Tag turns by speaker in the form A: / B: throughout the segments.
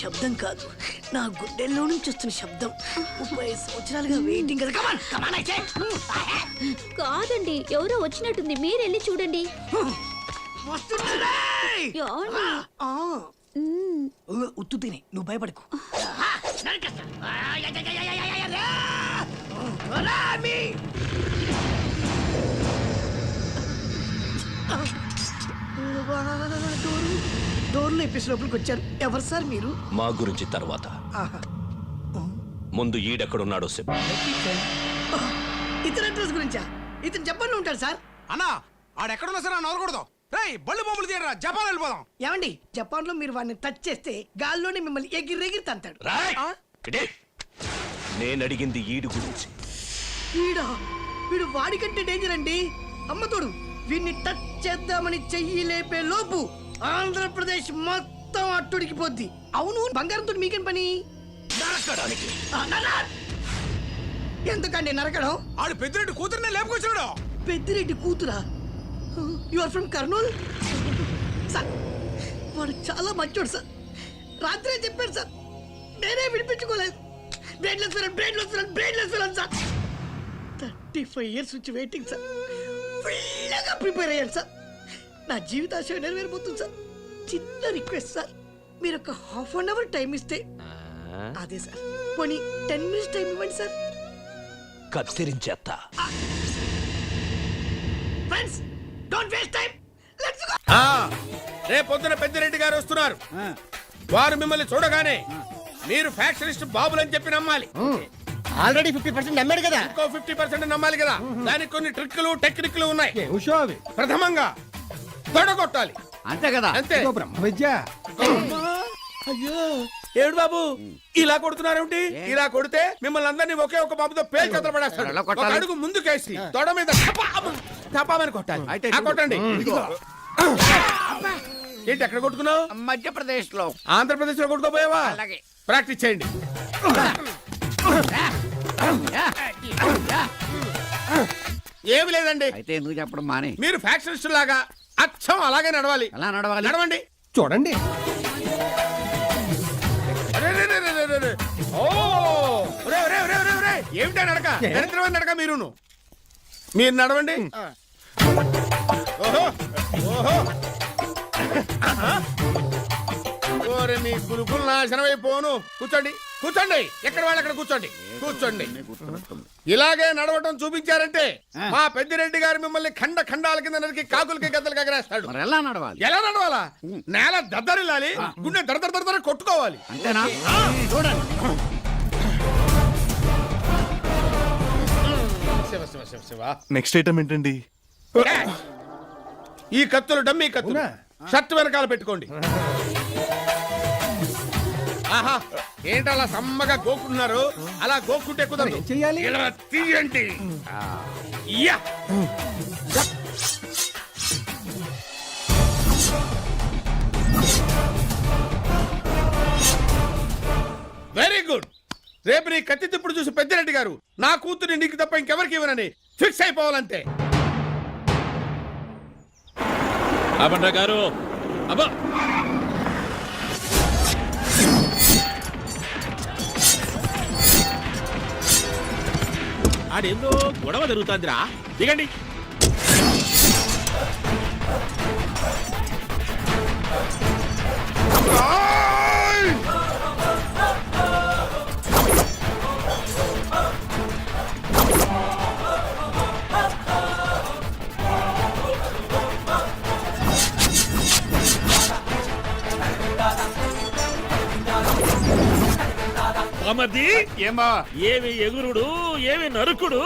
A: శబ్దం కాదు, నా గుండెల్లో నుంచి వస్తున్న శబ్దం. 30 సంవత్సరాలుగా వెయిటింగ్ కదా. కమాన్ కమాన్ అయితే.
B: కాదండి, ఎవరో వచ్చినట్టుంది, మీరు వెళ్ళి చూడండి.
A: వస్తున్నారే.
B: ఏమండి?
A: ఉత్తు తిని నువ్వు భయపడకు. డోర్లు ఎప్పేసి లోపలికి వచ్చారు. ఎవరు సార్ మీరు?
C: మా గురించి తర్వాత, ముందు ఈడెక్కడున్నాడో చెప్పు.
A: ఇతర అడ్రస్ గురించా? ఇతను జపాన్లో ఉంటాడు సార్.
D: అన్నా ఆడెక్కడున్నా సరే నవ్వకూడదు. రేయ్ బళ్ళు బొమ్మలు తీయరా, జపాన్ వెళ్ళిపోదాం.
A: ఏమండి, జపాన్ లో మీరు వాడిని టచ్ చేస్తే గాల్లోనే మిమ్మల్ని ఎగిరెగిరి తంతాడు.
C: నేను అడిగింది ఈడు గురించి.
A: వీడు వాడికంటే డేంజర్ అండి. అమ్మతోడు వీడిని టచ్ చేద్దామని చెయ్యి లేపే లోపు ఆంధ్రప్రదేశ్ మొత్తం అట్టుడికి పోద్ది. అవును, బంగారంతో మీకేం పని?
C: నరకడానికి.
A: ఎందుకండి నరకడం?
D: ఆడు పెద్దిరెడ్డి కూతురునే లేపుకొచ్చాడు.
A: పెద్దిరెడ్డి కూతురా? You are from Kurnool? Sir వాడు చాలా మంచోడు సార్. రాత్రే చెప్పాడు సార్, నేనే విడిపించుకోలేదు. Brainless felon sir. 35 years నుంచి వెయిటింగ్ సార్. ఫుల్గా ప్రిపేర్ అయ్యాను సార్. నా జీవితాశయం నెరవేరిపోతుంది సార్. చిన్న రిక్వెస్ట్ సార్, మీరు ఒక ½ an hour టైం ఇస్తే. అదే సార్, పోనీ 10 minutes టైం ఇవ్వండి సార్.
C: కత్తిరించేస్తా.
A: Friends, don't waste time, let's go.
D: రేపు పొద్దున పెద్దిరెడ్డి గారు వస్తున్నారు. వారు మిమ్మల్ని చూడగానే మీరు ఫ్యాక్షనిస్ట్ బాబులని చెప్పి నమ్మాలి.
E: ఆల్రెడీ 50% నమ్మాడు కదా,
D: ఇంకో 50% నమ్మాలి కదా. దానికి కొన్ని ట్రిక్లు టెక్నిక్లు ఉన్నాయి. ప్రథమంగా తొడగొట్టాలి.
E: అంతే కదా,
D: అంతే.
E: బ్రహ్మ విద్య.
D: అయ్యో ఏడు బాబు, ఇలా కొడుతున్నారేమిటి? ఇలా కొడితే మిమ్మల్ని అందరినీ ఒకే ఒక బాబుతో పేరు కథలు పడేస్తాడు. ఒక అడుగు ముందుకేసి తొడ మీద తపామని కొట్టాలి. కొట్టండి. ఏంటి ఎక్కడ కొట్టుకున్నావు?
E: మధ్యప్రదేశ్ లో.
D: ఆంధ్రప్రదేశ్ లో కొట్టుకోపోయావా? ప్రాక్టీస్ చేయండి. ఏమి లేదండి.
E: అయితే ఎందుకు చెప్పడం మానే?
D: మీరు ఫ్యాక్షనిస్ట్ లాగా అచ్చం అలాగే నడవాలి.
E: ఎలా నడవాలి?
D: నడవండి.
E: చూడండి.
D: ఏమిటా నడక? దరిద్రమైన నడక. మీరు నడవండి. ఓహో ఓహో, ఓరే మీ గురుకులు నాశనమైపోను. కూర్చోండి కూర్చోండి, ఎక్కడ వాళ్ళు అక్కడ కూర్చోండి. కూర్చోండి. ఇలాగే నడవటం చూపించారంటే మా పెద్దిరెడ్డి గారు మిమ్మల్ని ఖండ ఖండాల కింద నరికి కాకులకి గద్దలకి ఎగరేస్తాడు.
E: ఎలా నడవాలి?
D: ఎలా నడవాలా? నేల దద్దరిల్లాలి, గుండె దర దర దర కొట్టుకోవాలి.
E: అంతేనా? చూడండి.
F: నెక్స్ట్ ఐటమ్ ఏంటండి?
D: ఈ కత్తులు డమ్మీ కత్తులు షర్ట్ వెనకాల పెట్టుకోండి. ఆహా, ఏంటలా సమ్మగా గోకుంటున్నారు? అలా గోకుంటే కుదరదు. ఇలా తీయండి. Very good. రేపు నీ కత్తి తిప్పుడు చూసి పెద్దిరెడ్డి గారు నా కూతుర్ని నీకు తప్ప ఇంకెవరికి ఇవ్వనని ఫిక్స్ అయిపోవాలంతే.
C: అబండ్రా గారు, అబ్బా
G: ఆడేందో గొడవ జరుగుతుందిరా. దిగండి.
C: ఏమా, ఏమి ఎగురుడు, ఏమి నరుకుడు.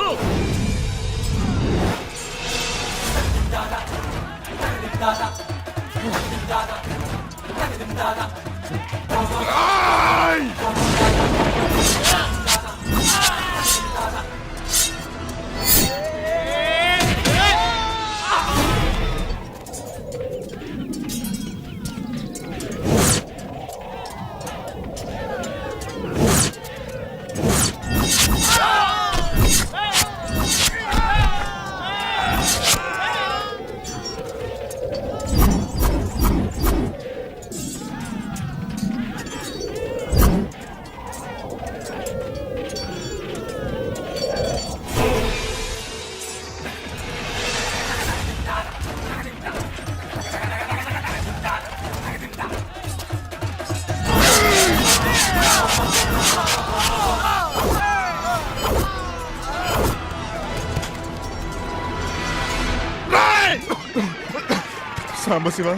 F: సాంబశివ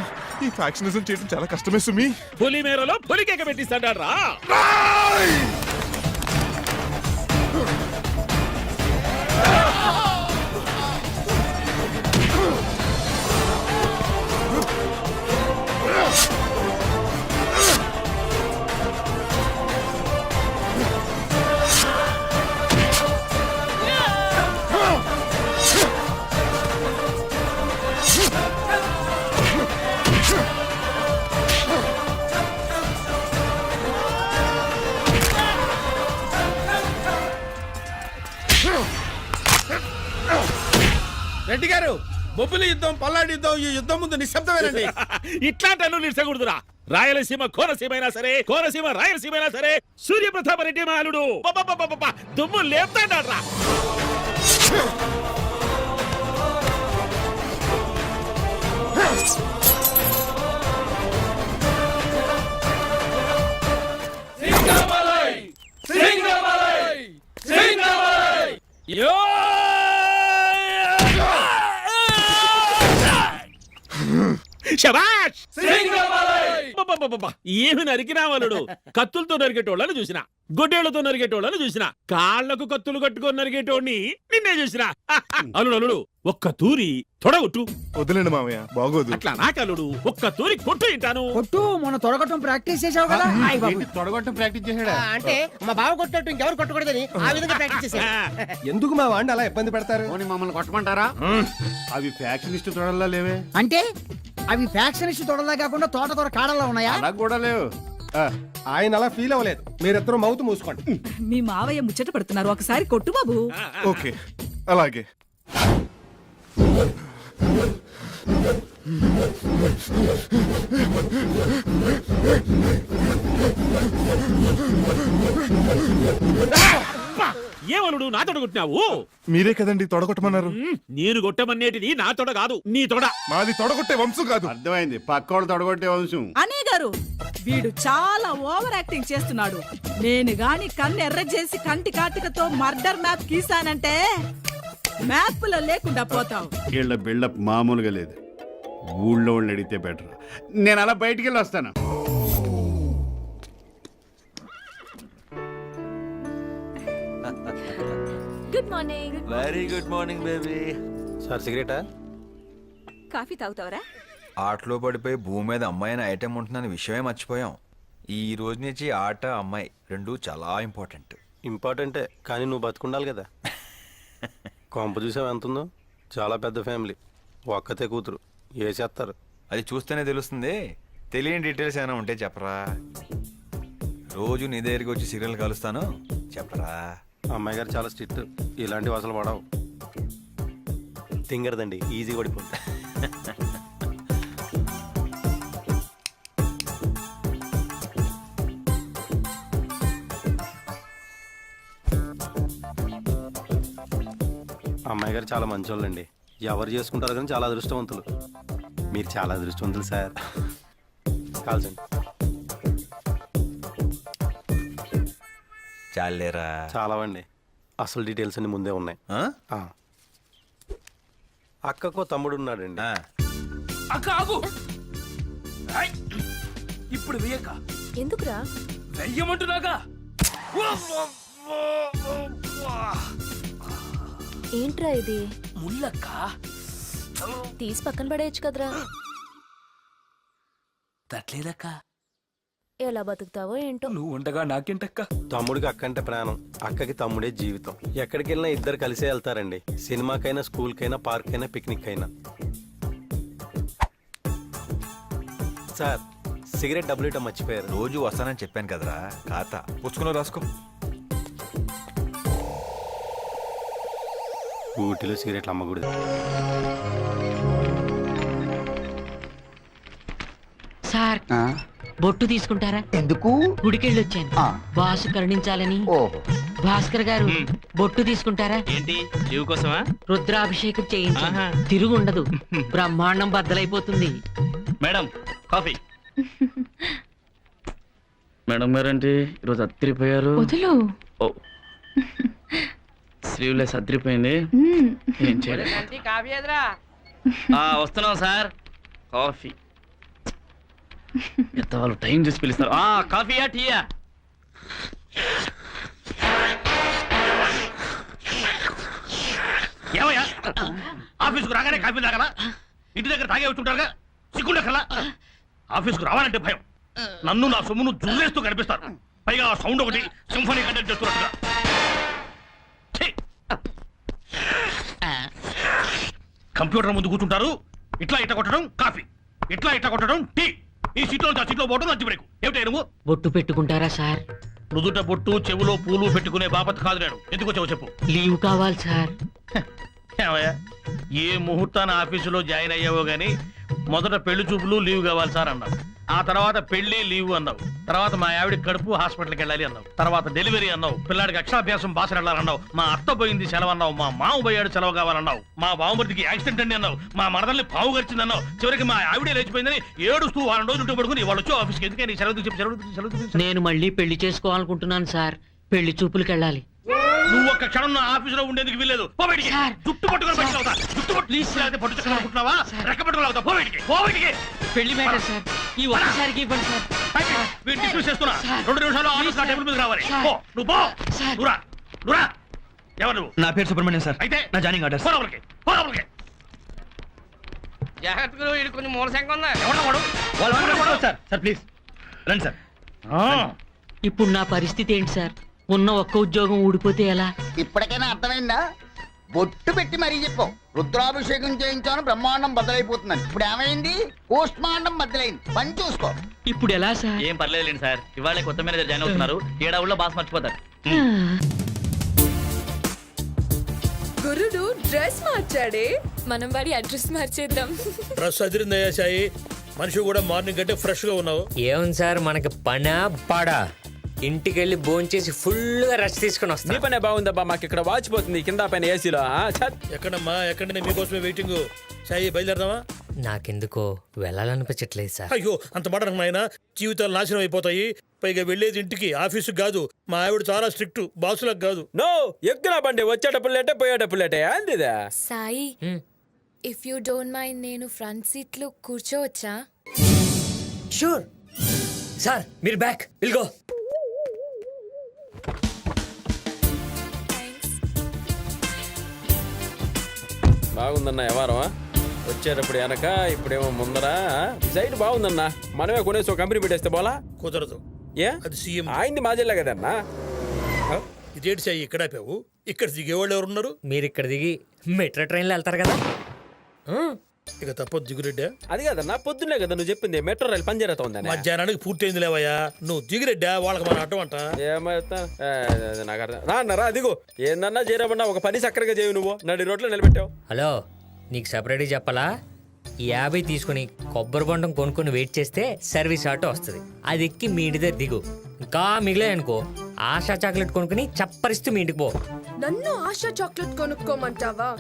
F: ఈ ఫ్యాక్షనిజం చేయడం చాలా కష్టమే సుమి.
C: పులి మేరలో పులికేక పెట్టిస్తాడా రా.
D: రెడ్డి గారు, బొబ్బిలి యుద్ధం, పల్నాడు యుద్ధం, ఈ యుద్ధం ముందు నిశ్శబ్దమేనండి.
C: ఇట్లాంటి అల్లు నిలిచకూడదురా. రాయలసీమ కోనసీమ అయినా సరే, కోనసీమ రాయలసీమ అయినా సరే, సూర్యప్రతాప రెడ్డి మాలుడు దుమ్ము లేపుతాడా. ఏమి నరికినా వాళ్ళుడు. కత్తులతో నరికేటోళ్ళని చూసిన, గొడ్డేళ్లతో నరికేటోళ్ళని చూసిన, కాళ్లకు కత్తులు కట్టుకొని నరికేటోడిని నిన్నే చూసిన. అల్లుడు అల్లుడు ఒక్క తూరి తొడగొట్టు.
F: వదిలేండి మామయ్య, బాగోదు.
C: అట్లా నాకల్లుడు ఒక్క తూరి కొట్టు ఇంటాను.
A: కొట్టు, మన తొడగొట్టం ప్రాక్టీస్ చేసావు కదా.
E: తొడగొట్టం ప్రాక్టీస్ చేసాడా?
A: అంటే మా బావ కొట్టినట్టు ఇంకెవరు కొట్టకూడదని ఆ విధంగా ప్రాక్టీస్ చేసా.
F: ఎందుకు మా వాడిని అలా ఇబ్బంది పెడతారు?
E: పోనీ మమ్మల్ని కొట్టమంటారా? అవి ఫ్యాక్షనిస్ట్ తొడల్లా లేవే.
A: అంటే అవి ఫ్యాక్షనిస్ట్ తొడలా కాకుండా తోటకూర కాడలా ఉన్నాయా?
E: అలా కూడా లేవు.
F: ఆయన అలా ఫీల్ అవ్వలేదు. మీరిద్దరూ మౌత్ మూసుకోండి.
H: మీ మావయ్య ముచ్చట పడుతున్నారు, ఒకసారి కొట్టు బాబు.
F: ఓకే, అలాగే.
C: ఏమలుడు నా తొడ కొట్టినావు?
F: మీరే కదండి తొడగొట్టమన్నారు.
C: నేను కొట్టమనేటిది నా తొడ కాదు, నీ తొడ.
F: మాది తొడగొట్టే వంశం కాదు.
E: అర్థమైంది, పక్కోడు తొడగొట్టే వంశం.
H: అనే గారు, వీడు చాలా ఓవర్ యాక్టింగ్ చేస్తున్నాడు. నేను గాని కన్ను ఎర్ర చేసి కంటి కాటికతో మర్డర్ మ్యాప్ గీసానంటే మ్యాప్ లో లేకుండా పోతావు.
E: వీళ్ళ బిల్డప్ మామూలుగా లేదు. ఊళ్ళో వాళ్ళు అడిగితే బెటర్. నేను అలా బయటికి వెళ్ళి వస్తాను.
B: Good morning.
I: Very good morning baby.
J: Sir సిగరెటా?
B: కాఫీ తాగుతావరా?
I: ఆటలో పడిపోయి భూమి మీద అమ్మాయి అనే ఐటెం ఉంటుందని విషయమే మర్చిపోయాం. ఈ రోజు నుంచి ఆట అమ్మాయి రెండు చాలా ఇంపార్టెంట్.
J: ఇంపార్టెంటే, కానీ నువ్వు బతుకుండాలి కదా. కొంప చూసావు ఎంత ఉందో. చాలా పెద్ద ఫ్యామిలీ, ఒక్కతే కూతురు. ఏ చేస్తారు?
I: అది చూస్తేనే తెలుస్తుంది. తెలియని డీటెయిల్స్ ఏమైనా ఉంటే చెప్పరా. రోజు నీ దగ్గరికి వచ్చి సీరియల్ కలుస్తాను, చెప్పరా.
J: అమ్మాయి గారు చాలా స్ట్రిక్ట్, ఇలాంటివి అసలు పడవు. తింగరదండి, ఈజీ పడిపోతుంది. అమ్మాయి గారు చాలా మంచోళ్ళండి. ఎవరు చేసుకుంటారు కానీ చాలా అదృష్టవంతులు. మీరు చాలా అదృష్టవంతులు సార్. కాల్చండి.
I: చాలేరా.
J: చాలా అండి, అసలు డీటెయిల్స్ అన్ని ముందే ఉన్నాయి. అక్కకో తమ్ముడు ఉన్నాడండి.
C: అక్క ఆగు. ఇప్పుడు వెయ్యక
B: ఎందుకురా?
C: వెయ్యమంటున్నాగా.
B: ఏంట్రా ఇది?
C: ముల్లక్క
B: తీసి పక్కన పడేయచ్చు కదరా.
C: తట్లేదక్క.
B: ఎలా బతుకుతావో ఏంటో.
C: నువ్వు ఉండగా నాకేంటక్క.
J: తమ్ముడికి అక్క అంటే ప్రాణం, అక్కకి తమ్ముడే జీవితం. ఎక్కడికి వెళ్ళినా ఇద్దరు కలిసే వెళ్తారండి. సినిమాకైనా, స్కూల్కైనా, పార్క్ అయినా, పిక్నిక్ అయినా. సార్ సిగరెట్ డబ్బులు ఇవ్వటం మర్చిపోయారు.
I: రోజు వస్తానని చెప్పాను కదరా. ఖాతా పుచ్చుకుని రాసుకో.
J: ఊటీలో సిగరెట్లు అమ్మకూడదు.
K: సార్ బొట్టు తీసుకుంటారా?
A: ఎందుకు?
K: గుడికెళ్ళి వచ్చాను, బాసు కరుణించాలని. భాస్కర్ గారు బొట్టు తీసుకుంటారా?
G: ఏంటి జీవు కోసమా?
K: రుద్రాభిషేకం చేయించి తిరుగు ఉండదు, బ్రహ్మాండం బద్దలైపోతుంది.
G: Madam coffee. మేడం గారంటే ఈరోజు అత్తిరిపోయారు.
B: వదులు.
G: స్లీవ్లెస్ అదిరిపోయింది. ఏం చేయలేదు.
L: కాఫీ ఎదురా?
G: వస్తున్నాం సార్. కాఫీ ఎంత వాళ్ళు టైం చూసి పిలుస్తారు. కాఫీయా టీయా? ఏమయ్యా ఆఫీసుకు రాగానే కాఫీ తాగలా? ఇంటి దగ్గర తాగే వచ్చుంటారుగా, సిగ్గుండకల్లా. ఆఫీసుకు రావాలంటే భయం. నన్ను నా సొమ్మును జుర్రేస్తూ కనిపిస్తారు. పైగా ఆ సౌండ్ ఒకటి సింఫనీ కండక్ట్ చేస్తున్నట్టుగా. ఛీ! కంప్యూటర్ ముందు కూర్చుంటారు, ఇట్లా ఇట్లా కొట్టడం కాఫీ, ఇట్లా ఇట్లా కొట్టడం టీ. ఈ సీట్లో ఆ సీట్లో పోవడం లంచ్ బ్రేక్. ఏమిటా నువ్వు?
K: బొట్టు పెట్టుకుంటారా సార్?
G: నుదుట బొట్టు చెవులో పూలు పెట్టుకునే బాపత్ కాదు నేను. ఎందుకు వచ్చావు చెప్పు.
K: లీవ్ కావాలి సార్.
G: ఏమయ్యా, ఏ ముహూర్తాన ఆఫీసులో జాయిన్ అయ్యావో గానీ మొదట పెళ్లి చూపులు లీవ్ కావాలి సార్ అన్నావు. ఆ తర్వాత పెళ్లి లీవ్ అన్నావు. తర్వాత మా ఆవిడ కడుపు హాస్పిటల్కి వెళ్ళాలి అన్నావు. తర్వాత డెలివరీ అన్నావు. పిల్లాడికి అక్షరాభ్యాసం బాస వెళ్ళాలన్నావు. మా అత్త పోయింది సెలవు అన్నావు. మా మామ పోయాడు సెలవు కావాలన్నావు. మా బావమరిదికి యాక్సిడెంట్ అండి అన్నావు. మా మరదల్ని పావు గడిచింది అన్నావు. చివరికి మా ఆవిడే లేచిపోయిందని ఏడుస్తూ వారం రోజులు ఇంటి పడుకుని వాళ్ళు వచ్చి ఆఫీస్కి ఎందుకని సెలవు చెప్పి సెలవు.
K: నేను మళ్ళీ పెళ్లి చేసుకోవాలనుకుంటున్నాను సార్. పెళ్లి చూపులకు వెళ్ళాలి.
G: నువ్వు ఒక్క క్షణం నా ఆఫీసులో ఉండేందుకు వీల్లేదు. పో బయటికి.
K: సార్.
G: జుట్టు పట్టుకొని బయటికి అవుతా. జుట్టు పట్టు ప్లీజ్ పట్టు చక్కనుకుంటున్నావా? రెక్క పట్టుకొని అవుతా. పో బయటికి. పో బయటికి.
K: పెళ్లి మ్యాటర్ సార్. ఈ ఒక్కసారికి ఇవ్వండి సార్.
G: వీడిని డిస్మిస్ చేస్తున్నా. 2 నిమిషాలు ఆఫీస్ నా టేబుల్ మీద రావాలి. పో నువ్వు పో. నువ్వురా. నువ్వురా. ఎవరు నువ్వు?
I: నా పేరు సుబ్రహ్మణ్యం సార్.
G: అయితే
I: నా జాయినింగ్ ఆర్డర్.
G: పో లోపలికి. పో లోపలికి.
A: జాగ్రత్తగా ఇది కొంచెం మూల సంఖ్య ఉందా?
G: ఎవడో వాడు?
I: సార్ సార్ ప్లీజ్ రండి సార్.
K: ఇప్పుడు నా పరిస్థితి ఏంటి సార్? ఉన్న ఒక్క ఉద్యోగం ఊడిపోతే ఎలా?
A: ఇప్పటికైనా అర్థమైందా? బొట్టు పెట్టి మరీ చెప్పు. రుద్రాభిషేకం చేయించాను, బ్రహ్మాండం బద్దలైపోతుందని. ఇప్పుడు ఏమైంది? పోస్ట్ మార్టం బద్దలైంది. పని చూసుకో.
K: ఇప్పుడు ఎలా సార్?
G: ఏం పర్లేదులేండి సార్. ఇవాళ కొత్త మేనేజర్ జాయిన్ అవుతున్నారు. 7 ఊళ్ళో బాస్ మర్చిపోతారు.
H: గురుడు డ్రెస్ మార్చాడే.
B: మనం వాడి అడ్రస్ మార్చేద్దాం.
C: డ్రెస్ అదిరిందయ్యా సాయి. మనిషి కూడా మార్నింగ్ కంటే ఫ్రెష్ గా ఉన్నావు.
L: ఏముంది సార్, మనకి పనా పాడా? ఇంటికి వెళ్ళి భోంచేసి ఫుల్ గా రెస్ట్ తీసుకుని వస్తా.
J: నీ పనే బాగుందబ్బా, మాకు ఇక్కడ వాచిపోతుంది కింద పైన ఏసీలో.
C: ఎక్కడమ్మా ఎక్కడనే మీకోసమే వెయిటింగ్. సాయి బయలుదేరదామా?
L: నాకెందుకో వెళ్ళాలనిపించట్లేదు సార్.
C: అయ్యో అంత మాట నాయన, జీవితాలు నాశనం అయిపోతాయి. పైగా వెళ్ళేది ఇంటికి, ఆఫీసు కాదు. మా ఆవిడ చాలా స్ట్రిక్ట్, బాసులకు కాదు.
J: నో ఎక్కిన బండి వచ్చేటప్పుడు లేటే పోయేటప్పుడు లేటే అందిదా.
B: Sai, if you don't mind నేను ఫ్రంట్ సీట్ లో కూర్చోవచ్చా?
L: షూర్ సార్, మీరు బ్యాక్ విల్ గో.
J: బాగుందన్న వ్యవహారమా? వచ్చేటప్పుడు వెనక ఇప్పుడేమో ముందరా. సైడ్ బాగుందన్నా, మనమే కొనేసి ఒక కంపెనీ పెట్టేస్తే పోలా?
C: కుదరదు.
J: ఏ
C: అది సీఎం.
J: ఆయన్ని మాజల్లా కదన్నా.
C: ఇదేంటి సాయి ఇక్కడ ఆపావు? ఇక్కడ దిగేవాళ్ళు ఎవరున్నారు?
L: మీరు ఇక్కడ దిగి మెట్రో ట్రైన్లో వెళ్తారు కదా.
C: ఇక తప్పదు దిగురెడ్డా.
J: అది కదన్నా, పొద్దున్నే కదా నువ్వు చెప్పింది మెట్రో రైలు పని జరుగుతుందని.
C: మధ్యాహ్నానికి పూర్తయింది లేవయ్యా. నువ్వు దిగురెడ్డా, వాళ్ళకి మన అడ్డం అంట.
J: ఏమైతే నాకు అర్థం రా అన్నారా. అదిగో ఏందన్నా చేరబడినా ఒక పని చక్కరగా చేయవు. నువ్వు నడి రోడ్లో నిలబెట్టావు.
L: హలో, నీకు సపరేట్గా చెప్పాలా? ఈ 50 తీసుకుని కొబ్బరి బొండం కొనుక్కొని వెయిట్ చేస్తే సర్వీస్ ఆటో వస్తుంది. అది ఎక్కి మీ ఇంటి దగ్గర దిగు. ఇంకా మిగిలే అనుకో, ఆశా చాక్లెట్ కొనుక్కుని చప్పరిస్తూ మీ ఇంటికి పో.
B: నన్ను ఆశా చాక్లెట్ కొనుక్కోమంటావా?